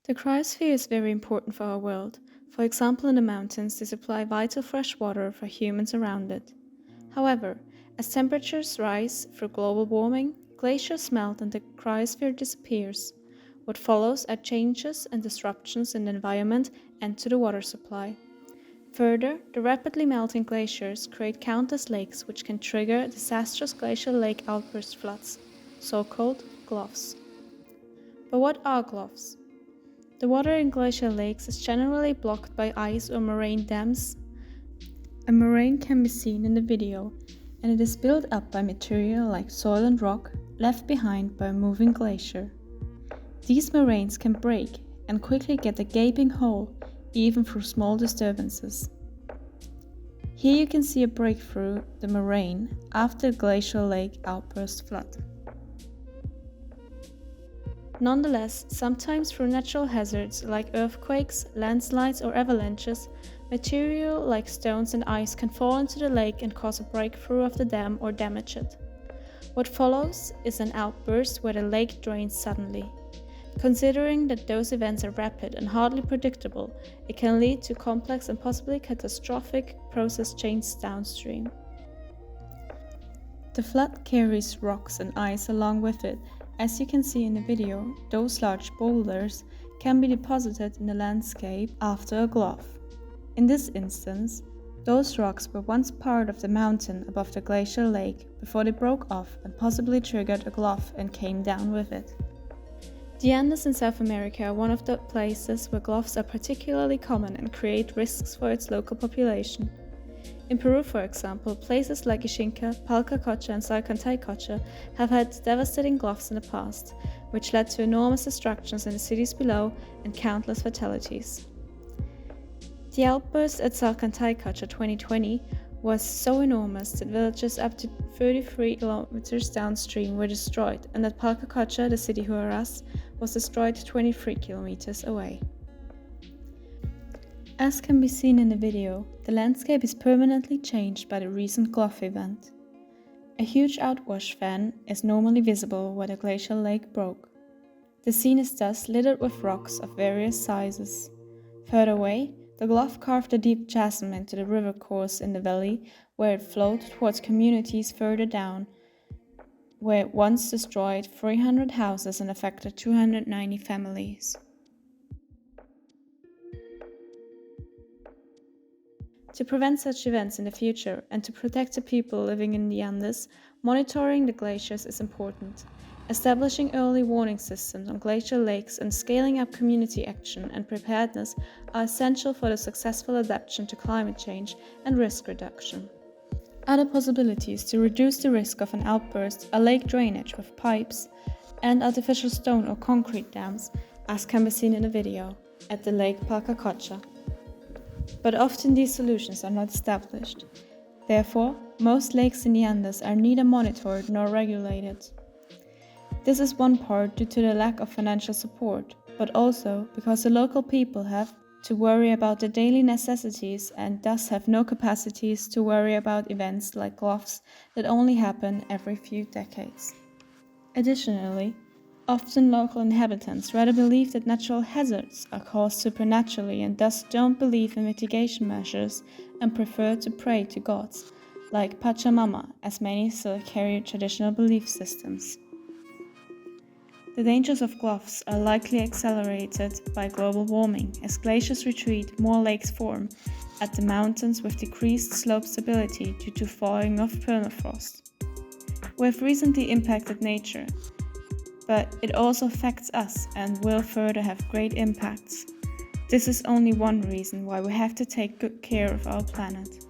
The cryosphere is very important for our world. For example, in the mountains, they supply vital fresh water for humans around it. However, as temperatures rise through global warming, glaciers melt and the cryosphere disappears. What follows are changes and disruptions in the environment and to the water supply. Further, the rapidly melting glaciers create countless lakes which can trigger disastrous glacial lake outburst floods, so-called GLOFs. But what are GLOFs? The water in glacial lakes is generally blocked by ice or moraine dams. A moraine can be seen in the video, and it is built up by material like soil and rock left behind by a moving glacier. These moraines can break and quickly get a gaping hole even through small disturbances. Here you can see a break through the moraine after a glacial lake outburst flood. Nonetheless, sometimes through natural hazards like earthquakes, landslides or avalanches, material like stones and ice can fall into the lake and cause a breakthrough of the dam or damage it. What follows is an outburst where the lake drains suddenly. Considering that those events are rapid and hardly predictable, it can lead to complex and possibly catastrophic process changes downstream. The flood carries rocks and ice along with it. As you can see in the video, those large boulders can be deposited in the landscape after a GLOF. In this instance, those rocks were once part of the mountain above the glacial lake before they broke off and possibly triggered a GLOF and came down with it. The Andes in South America are one of the places where GLOFs are particularly common and create risks for its local population. In Peru, for example, places like Ixinca, Palcacocha and Salcantaycocha have had devastating GLOFs in the past, which led to enormous destructions in the cities below and countless fatalities. The outburst at Salcantaycocha 2020 was so enormous that villages up to 33 kilometers downstream were destroyed, and at Palcacocha, the city Huaraz, was destroyed 23 kilometers away. As can be seen in the video, the landscape is permanently changed by the recent GLOF event. A huge outwash fan is normally visible where the glacial lake broke. The scene is thus littered with rocks of various sizes. Further away, the GLOF carved a deep chasm into the river course in the valley where it flowed towards communities further down, where it once destroyed 300 houses and affected 290 families. To prevent such events in the future and to protect the people living in the Andes, monitoring the glaciers is important. Establishing early warning systems on glacial lakes and scaling up community action and preparedness are essential for the successful adaptation to climate change and risk reduction. Other possibilities to reduce the risk of an outburst are lake drainage with pipes and artificial stone or concrete dams, as can be seen in the video, at the Lake Palcacocha. But often these solutions are not established. Therefore, most lakes in the Andes are neither monitored nor regulated. This is one part due to the lack of financial support, but also because the local people have to worry about their daily necessities and thus have no capacities to worry about events like GLOFs that only happen every few decades. Additionally, often local inhabitants rather believe that natural hazards are caused supernaturally and thus don't believe in mitigation measures and prefer to pray to gods, like Pachamama, as many still carry traditional belief systems. The dangers of GLOFs are likely accelerated by global warming. As glaciers retreat, more lakes form at the mountains with decreased slope stability due to thawing of permafrost. We have recently impacted nature, but it also affects us and will further have great impacts. This is only one reason why we have to take good care of our planet.